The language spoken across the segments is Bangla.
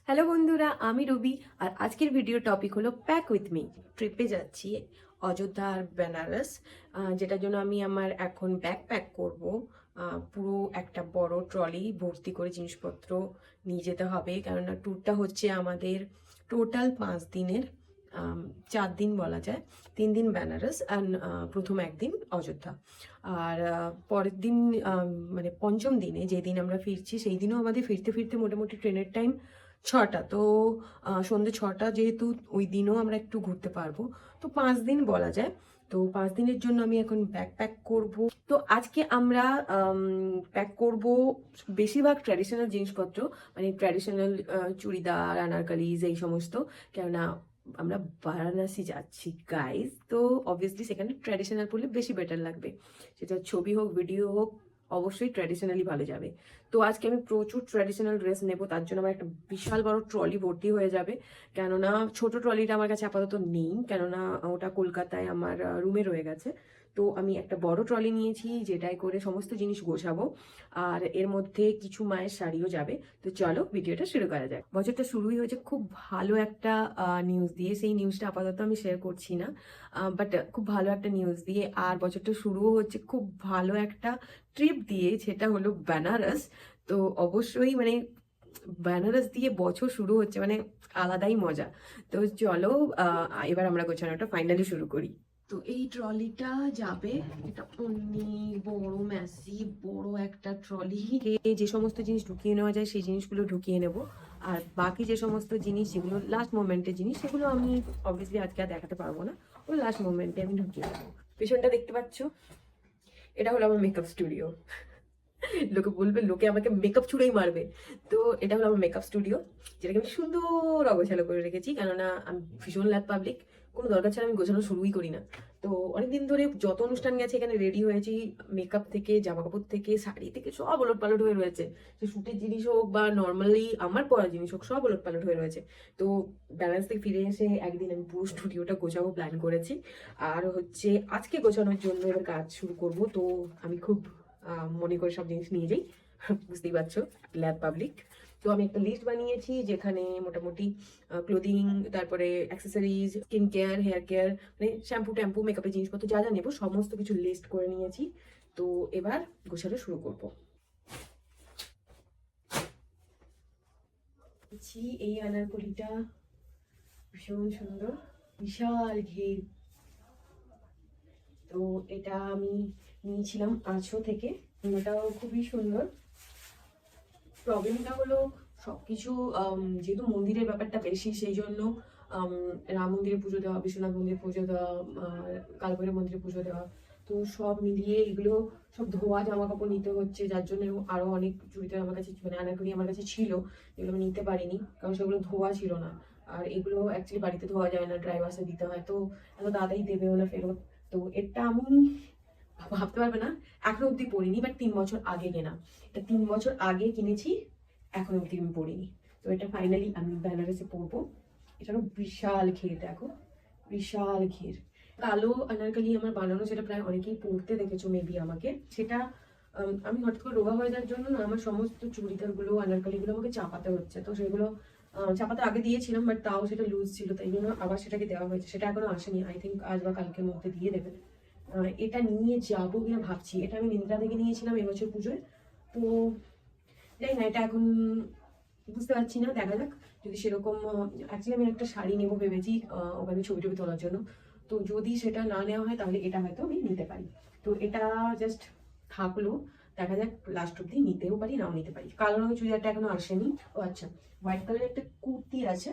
হ্যালো বন্ধুরা, আমি রবি। আর আজকের ভিডিও টপিক হলো প্যাক উইথ মি। ট্রিপে যাচ্ছি অযোধ্যা আর বেনারস, যেটার জন্য আমি আমার এখন ব্যাগ প্যাক করব। পুরো একটা বড় ট্রলি ভর্তি করে জিনিসপত্র নিয়ে যেতে হবে, কেননা ট্যুরটা হচ্ছে আমাদের টোটাল 5 দিনের। 4 দিন বলা যায়, 3 দিন বেনারস আর প্রথম একদিন অযোধ্যা। আর পরের দিন মানে পঞ্চম দিনে যেদিন আমরা ফিরছি, সেই দিনও আমাদের ফিরতে ফিরতে মোটামুটি ট্রেনের টাইম 6টা। তো সন্ধ্যে 6টা, যেহেতু ওই দিনও আমরা একটু ঘুরতে পারবো। তো 5 দিন বলা যায়। তো 5 দিনের জন্য আমি এখন ব্যাগ প্যাক করব। তো আজকে আমরা প্যাক করব বেশিরভাগ ট্র্যাডিশনাল জিনিসপত্র, মানে ট্র্যাডিশনাল চুড়িদার, আনারকালিজ, এই সমস্ত। কেননা আমরা বারাণসী যাচ্ছি গাইজ, তো অবভিয়াসলি সেখানে ট্র্যাডিশনাল পরলে বেশি বেটার লাগবে। সেটা ছবি হোক, ভিডিও হোক, অবশ্যই ট্র্যাডিশনালি ভালো যাবে। তো আজকে আমি প্রচুর ট্র্যাডিশনাল ড্রেস নেব, তার জন্য আমার একটা বিশাল বড় ট্রলি ভর্তি হয়ে যাবে। কেননা ছোট ট্রলিটা আমার কাছে আপাতত নেই, কেননা ওটা কলকাতায় আমার রুমে রয়ে গেছে। তো আমি একটা বড় ট্রলি নিয়েছি, যেটাই করে সমস্ত জিনিস গোছাবো। আর এর মধ্যে কিছু মায়ের শাড়িও যাবে। তো চলো ভিডিওটা শুরু করা যাক। বছরটা শুরুই হয়েছে খুব ভালো একটা নিউজ দিয়ে। সেই নিউজটা আপাতত আমি শেয়ার করছি না, বাট খুব ভালো একটা নিউজ দিয়ে। আর বছরটা শুরুও হচ্ছে খুব ভালো একটা ট্রিপ দিয়ে, সেটা হলো বেনারস। তো অবশ্যই মানে বেনারস দিয়ে বছর শুরু হচ্ছে মানে আলাদাই মজা। তো চলো এবার আমরা গোছানোটা ফাইনালি শুরু করি। তো এই ট্রলিটা যাবে, এটা অনেক বড়, ম্যাসিভ বড় একটা ট্রলি। যে সমস্ত জিনিস ঢুকিয়ে নেওয়া যায় সেই জিনিসগুলো ঢুকিয়ে নেব। আর বাকি যে সমস্ত জিনিস, যেগুলো লাস্ট মোমেন্টের জিনিস, সেগুলো আমি অবভিয়াসলি আজকে আর দেখাতে পারবো না। ওই লাস্ট মোমেন্টে আমি ঢুকিয়ে নেবো। পেছনটা দেখতে পাচ্ছ, এটা হলো আমার মেকআপ স্টুডিও। লোকে বলবে, লোকে আমাকে মেকআপ ছুঁড়েই মারবে। তো এটা হলো আমার মেকআপ স্টুডিও, যেটাকে আমি সুন্দর অগোছালো করে রেখেছি, কেননা আমি ভীষণ ল্যাদ পাবলিক। কোনো দরকার ছাড়া আমি গোছানো শুরুই করি না। তো অনেকদিন ধরে যত অনুষ্ঠান গেছে এখানে রেডি হয়েছি, মেকআপ থেকে, জামা কাপড় থেকে, শাড়ি থেকে, সব ওলট পালট হয়ে রয়েছে। সে শুটের জিনিস হোক বা নর্মালি আমার পরা জিনিস হোক, সব ওলট পালট হয়ে রয়েছে। তো ব্যালেন্স থেকে ফিরে এসে একদিন আমি পুরো স্টুডিওটা গোছাবো প্ল্যান করেছি। আর হচ্ছে আজকে গোছানোর জন্য এবার কাজ শুরু করব। তো আমি খুব মনে করে সব জিনিস নিয়ে যাই, বুঝতেই পারছো, ল্যাব পাবলিক। তো আমি একটা লিস্ট বানিয়েছি, যেখানে মোটামুটি ক্লোদিং, তারপরে accessories, skin care, hair care, মানে শ্যাম্পু ট্যাম্পু, মেকআপের জিনিসপত্র যা যা নেবো সমস্ত কিছু লিস্ট করে নিয়েছি। তো এবার গোছানো শুরু করব। এই আনারকলিটা ভীষণ সুন্দর, বিশাল ঘের। তো এটা আমি নিয়েছিলাম আঁচো থেকে, এটাও খুবই সুন্দর। প্রবলেমটা হলো সবকিছু, যেহেতু মন্দিরের ব্যাপারটা বেশি, সেই জন্য রাম মন্দিরে পুজো দেওয়া, বিশ্বনাথ মন্দিরে পুজো দেওয়া, কালভৈরব মন্দিরে পুজো দেওয়া, তো সব মিলিয়ে এগুলো সব ধোয়া জামা কাপড় নিতে হচ্ছে, যার জন্য আরো অনেক চুড়িদার আমার কাছে, মানে আনারকলি আমার কাছে ছিল, যেগুলো আমি নিতে পারিনি কারণ সেগুলো ধোয়া ছিল না। আর এগুলো অ্যাকচুয়ালি বাড়িতে ধোয়া যায় না, ড্রাই ওয়াশে দিতে হয়, তো এত তাড়াতাড়ি দেবেও না ফেরত। তো এটা আমি ভাবতে পারবে না, এখনো অব্দি পড়িনি, বাট 3 বছর আগে কেনা। এটা 3 বছর আগে কিনেছি, এখন অব্দি আমি পড়িনি। তো এটা ফাইনালি আমি বেনারসে পরবো। এটারও বিশাল ঘের, দেখো বিশাল ঘের। কালো আনারকলি আমার বানানো, সেটা প্রায় অনেকেই পরতে দেখেছো মেবি আমাকে। সেটা আমি হঠাৎ করে রোগা হয়ে যাওয়ার জন্য না, আমার সমস্ত চুড়িদারগুলো, আনারকলিগুলো আমাকে চাপাতে হচ্ছে। তো সেগুলো চাপাতে আগে দিয়েছিলাম, বাট তাও সেটা লুজ ছিল, তাই জন্য আবার সেটাকে দেওয়া হয়েছে। সেটা এখনো আসেনি, আই থিঙ্ক আজ বা কালকের মধ্যে দিয়ে দেবে। এটা নিয়ে যাবো কিনা ভাবছি। এটা আমি মিন্ত্রা থেকে নিয়েছিলাম এবছর পুজোয়। তো জানি না, এটা এখন বুঝতে পারছি না, দেখা যাক। যদি সেরকম, অ্যাকচুয়ালি আমি একটা শাড়ি নেবো ভেবেছি ওখানে ছবি টবি তোলার জন্য। তো যদি সেটা না নেওয়া হয় তাহলে এটা হয়তো আমি নিতে পারি। তো এটা জাস্ট থাকলো, দেখা যাক লাস্ট অব্দি নিতেও পারি, নাও নিতে পারি। কালো রঙের চুড়িদারটা এখনো আসেনি। ও আচ্ছা, হোয়াইট কালারের একটা কুর্তি আছে,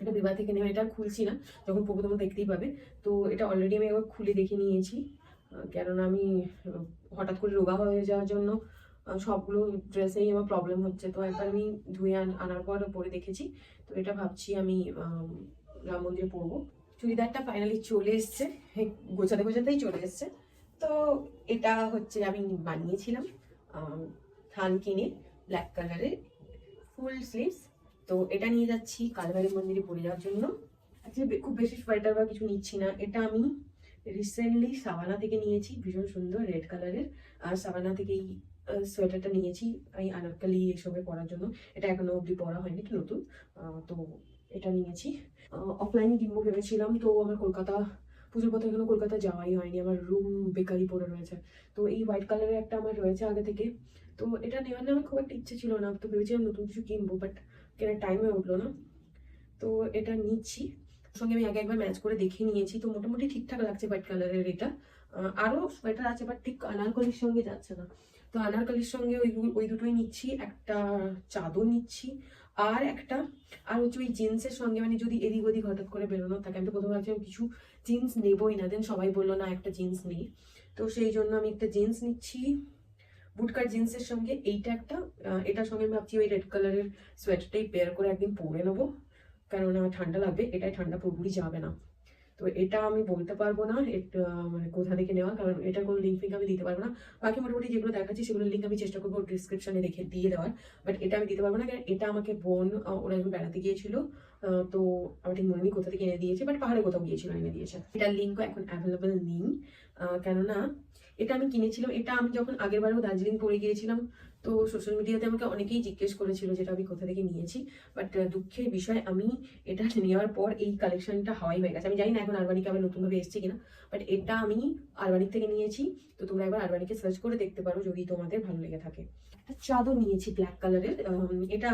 এটা বিবাহ থেকে নেওয়া, এটা খুলছি না, যখন পরবো তখন দেখতেই পাবে। তো এটা অলরেডি আমি একবার খুলে দেখে নিয়েছি, কেননা আমি হঠাৎ করে রোগা হয়ে যাওয়ার জন্য সবগুলো ড্রেসেই আমার প্রবলেম হচ্ছে। তো একবার আমি ধুয়ে আনার পর পরে দেখেছি। তো এটা ভাবছি আমি রাম মন্দিরে পরবো। চুড়িদারটা ফাইনালি চলে এসছে, গোছাতে গোছাতেই চলে এসছে। তো এটা হচ্ছে আমি বানিয়েছিলাম থান কিনে, ব্ল্যাক কালারের, ফুল স্লিভস। তো এটা নিয়ে যাচ্ছি কালভারি মন্দিরে পরে যাওয়ার জন্য। অ্যাকচুয়ালি খুব বেশি সোয়েটার বা কিছু নিচ্ছি না, এটা আমি রিসেন্টলি সাবানা থেকে নিয়েছি, ভীষণ সুন্দর রেড কালারের। আর সাবানা থেকেই সোয়েটারটা নিয়েছি এই আনারকলি এসবে পরার জন্য। এটা এখনো অবধি পরা হয়নি, একটু নতুন। তো এটা নিয়েছি। অফলাইনে কিনবো ভেবেছিলাম, তো আমার কলকাতা পুজোর পথে এখনো কলকাতা যাওয়াই হয়নি, আমার রুম বেকারই পড়ে রয়েছে। তো এই হোয়াইট কালারের একটা আমার রয়েছে আগে থেকে, তো এটা নেওয়ার আমার খুব একটা ইচ্ছে ছিল না, তো ভেবেছিলাম নতুন কিছু কিনবো, বাট কেনার টাইম হয়ে উঠলো না। তো এটা নিচ্ছি, সঙ্গে আমি আগে একবার ম্যাচ করে দেখে নিয়েছি, তো মোটামুটি ঠিকঠাক লাগছে হোয়াইট কালারের এটা। আরও সোয়েটার আছে বাট ঠিক আনারকলির সঙ্গে যাচ্ছে না, তো আনারকলির সঙ্গে ওই দুটোই নিচ্ছি। একটা চাদর নিচ্ছি আর একটা, আর হচ্ছে ওই জিন্সের সঙ্গে, মানে যদি এদিক ওদিক হঠাৎ করে বেরোনো থাকে। আমি তো প্রথমে ভাবছিলাম কিছু জিন্স নেবই না, দেন সবাই বললো না একটা জিন্স নেই, তো সেই জন্য আমি একটা জিন্স নিচ্ছি বুটকাট জিন্সের সঙ্গে। এইটা একটা, এটার সঙ্গে আমি ভাবছি ওই রেড কালারের সোয়েটারটাই পেয়ার করে একদিন পরে নেবো, কারণ ঠান্ডা লাগবে, এটাই ঠান্ডা পুরোপুরি যাবে না। তো এটা আমি বলতে পারবো না এটা মানে কোথা থেকে নেওয়া, কারণ এটার কোনো লিঙ্ক ফিঙ্ক আমি দিতে পারবো না। বাকি মোটামুটি যেগুলো দেখাচ্ছি সেগুলোর লিঙ্ক আমি চেষ্টা করবো ডিসক্রিপশনে রেখে দিয়ে দেওয়ার, বাট এটা আমি দিতে পারবো না, কারণ এটা আমাকে বোন ওরা একটু বেড়াতে গিয়েছিল, তো আমি ঠিক মনে নেই কোথা থেকে এনে দিয়েছে, বাট পাহাড়ে কোথাও গিয়েছিল এনে দিয়েছে। এটার লিঙ্কও এখন অ্যাভেলেবেল নেই, কেননা এটা আমি কিনেছিলাম, এটা আমি যখন আগের বারেও দার্জিলিং পরে গিয়েছিলাম, তো সোশ্যাল মিডিয়াতে আমাকে অনেকেই জিজ্ঞেস করেছিল যেটা আমি কোথা থেকে নিয়েছি, বাট দুঃখের বিষয় আমি এটা নেওয়ার পর এই কালেকশনটা হাওয়াই হয়ে গেছে। আমি জানি না এখন আরবানিকে আবার নতুনভাবে এসছে কিনা, বাট এটা আমি আরবানিক থেকে নিয়েছি, তো তোমরা একবার আরবানিকে সার্চ করে দেখতে পারো যদি তোমাদের ভালো লেগে থাকে। একটা চাদর নিয়েছি ব্ল্যাক কালারের, এটা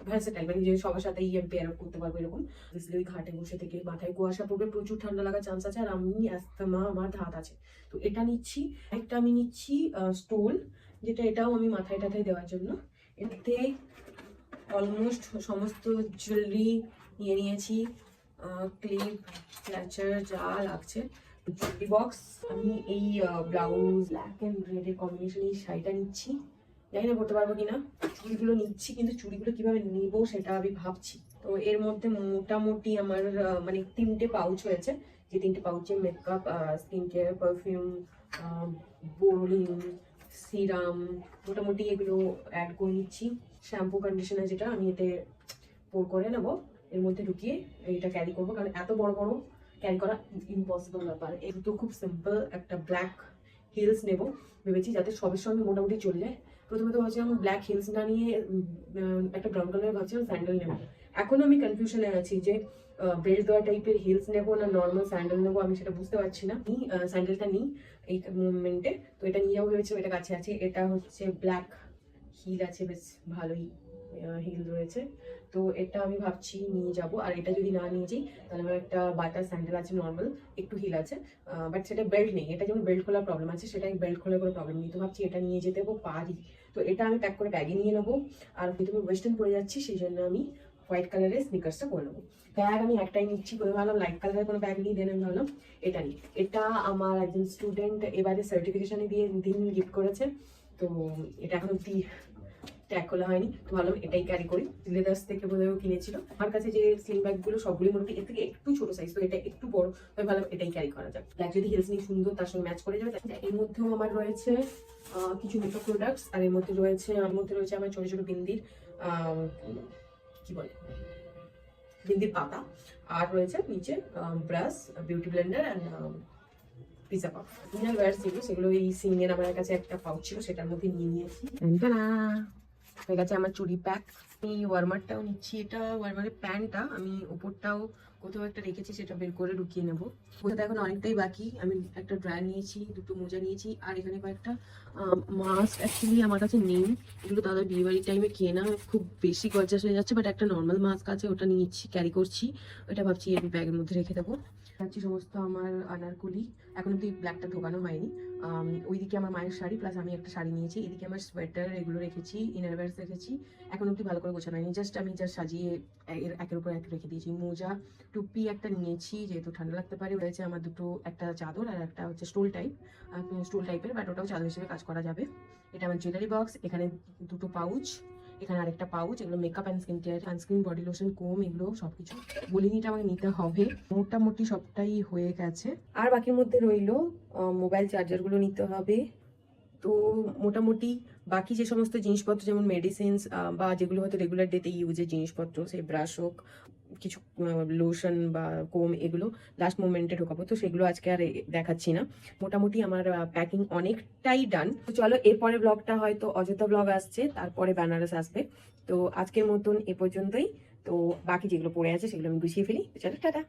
ভার্সেটাইল, মানে যে সবার সাথেই পেয়ার আপ করতে পারবো এরকম। ওই ঘাটে বসে থেকে মাথায় কুয়াশা পড়বে, প্রচুর ঠান্ডা লাগার চান্স আছে, আর আমি অ্যাস্তমা আমার ধাত আছে, তো এটা নিচ্ছি। একটা আমি নিচ্ছি স্টোল, যেটা এটাও আমি মাথায় টাথায় দেওয়ার জন্য। এতে অলমোস্ট সমস্ত জুয়েলারি নিয়ে নিয়েছি, ক্লিপ ক্ল্যাচার যা লাগছে। জুয়েলারি বক্স, আমি এই ব্লাউজ ব্ল্যাক অ্যান্ড রেডের কম্বিনেশন এই শাড়িটা নিচ্ছি, জানি না পড়তে পারবো কিনা। চুড়িগুলো নিচ্ছি, কিন্তু চুড়িগুলো কিভাবে নেবো সেটা আমি ভাবছি। তো এর মধ্যে মোটামুটি আমার মানে 3টে পাউচ হয়েছে, যে 3টে পাউচে makeup, skin care, perfume, Boroline, serum, মোটামুটি এগুলো অ্যাড করে নিচ্ছি। শ্যাম্পু কন্ডিশনার যেটা আমি এতে পোর করে নেবো, এর মধ্যে ঢুকিয়ে এইটা ক্যারি করবো, কারণ এত বড় বড় ক্যারি করা ইম্পসিবল ব্যাপার। এই তো খুব সিম্পল একটা ব্ল্যাক হিলস নেবো ভেবেছি, যাতে সবের সঙ্গে মোটামুটি চলে যায়। প্রথমে তো ভাবছিলাম ব্ল্যাক হিলস না নিয়ে একটা ব্রাউন কালারের ভাবছিলাম স্যান্ডেল নেবো। এখনো আমি কনফিউশনে আছি যে বেল্ট দেওয়া টাইপের হিলস নেবো না নর্মাল স্যান্ডেল নেবো, আমি সেটা বুঝতে পারছি না। স্যান্ডেলটা নিই এই মুভমেন্টে, তো এটা নিয়েও ভেবেছিলাম, এটা কাছে আছে। এটা হচ্ছে ব্ল্যাক হিল আছে, বেশ ভালোই হিল রয়েছে, তো এটা আমি ভাবছি নিয়ে যাব। আর এটা যদি না নিয়ে যাই তাহলে আমার একটা বাটার স্যান্ডেল আছে নর্মাল, একটু হিল আছে, বাট সেটা বেল্ট নেই। এটা যেমন বেল্ট খোলার প্রবলেম আছে, সেটা বেল্ট খোলার কোনো প্রবলেম নেই, তো ভাবছি এটা নিয়ে যেতে পারি। তো এটা আমি প্যাক করে ব্যাগে নিয়ে নেবো, আর যেহেতু আমি ওয়েস্টার্ন পরে যাচ্ছি সেই জন্য আমি হোয়াইট কালারের স্নিকার্সটা করে নেবো। ব্যাগ আমি একটাই নিচ্ছি, প্রথমে ভাবলাম লাইট কালারের কোনো ব্যাগ নিই, দেন আমি ভাবলাম এটা নিই। এটা আমার একজন স্টুডেন্ট এবারে সার্টিফিকেশনে দিয়ে দিন গিফট করেছে, তো এটা এখন অব্দি ট্যাগ খোলা হয়নি, তো ভাবলাম এটাই ক্যারি করি। লেদার্স থেকে বোধহয় কিনেছিল। আমার কাছে যে স্লিং ব্যাগগুলো সবগুলি মোটামুটি এর থেকে একটু ছোট সাইজ, তো এটা একটু বড়, তাই ভাবলাম এটাই ক্যারি করা যাক। ব্যাগ যদি হিলস নিয়ে সুন্দর তার সঙ্গে ম্যাচ করে যাবে। এর মধ্যেও আমার রয়েছে কিছু মেকআপ প্রোডাক্টস, আর এর মধ্যে রয়েছে আমার ছোট ছোট বিন্দির কি বলে বিন্দির পাতা, আর রয়েছে নিচে brush, beauty blender and pizza pouch. Inner wear সেগুলো এই সিংয়ের আমার কাছে একটা পাউচ ছিল, সেটার মধ্যে নিয়ে নিয়েছি। হয়ে গেছে আমার চুড়ি প্যাক। আমি ওয়ার্মারটাও নিচ্ছি, এটা ওয়ার্মারের প্যান্টটা আমি ওপরটাও কোথাও একটা রেখেছি, সেটা বের করে ঢুকিয়ে নেবো। ওটাতে এখন অনেকটাই বাকি। আমি একটা ড্রায়ার নিয়েছি, দুটো মোজা নিয়েছি, আর এখানে কয়েকটা মাস্ক অ্যাকচুয়ালি আমার কাছে নেই, এগুলো দাদা বিয়েবাড়ির টাইমে কেনা, খুব বেশি গর্জাস হয়ে যাচ্ছে, বাট একটা নর্মাল মাস্ক আছে, ওটা নিয়েছি, ক্যারি করছি। ওটা ভাবছি এই ব্যাগের মধ্যে রেখে দেবো। যাচ্ছি সমস্ত আমার আনারকলি, এখন অব্দি ব্ল্যাকটা ঢোকানো হয়নি। ওইদিকে আমার মায়ের শাড়ি, প্লাস আমি একটা শাড়ি নিয়েছি, এদিকে আমার সোয়েটার এগুলো রেখেছি, ইনারওয়্যারস রেখেছি, এখন অব্দি ভালো করে গোছানো হয়নি, আমি জাস্ট সাজিয়ে একের উপর এক রেখে দিয়েছি। মোজা টুপি একটা নিয়েছি, যেহেতু ঠান্ডা লাগতে পারে। রয়েছে আমার দুটো, একটা চাদর আর একটা হচ্ছে স্টোল টাইপের, বাট ওটাও চাদর হিসেবে কাজ করা যাবে। এটা আমার জুয়েলারি বক্স, এখানে দুটো পাউচ, এখানে আরেকটা পাউচ, এগুলো makeup and skin care, sunscreen, body lotion, comb, এগুলো সবকিছু বলিনিটা আমাকে নিতে হবে। মোটামুটি সবটাই হয়ে গেছে, আর বাকির মধ্যে রইলো মোবাইল চার্জারগুলো নিতে হবে, তো মোটামুটি বাকি যে সমস্ত জিনিসপত্র যেমন মেডিসিনস বা যেগুলো হয়তো রেগুলার ডেতে ইউজের জিনিসপত্র, সেই ব্রাশ হোক, কিছু লোশন বা কোম, এগুলো লাস্ট মোমেন্টে ঢোকাবো, তো সেগুলো আজকে আর দেখাচ্ছি না। মোটামুটি আমার প্যাকিং অনেকটাই ডান। তো চলো, এরপরে ব্লগটা হয়তো অযোধ্যা ব্লগ আসছে, তারপরে বেনারস আসবে। তো আজকের মতন এ পর্যন্তই। তো বাকি যেগুলো পড়ে আছে সেগুলো আমি গুছিয়ে ফেলি। চলো, টাটা।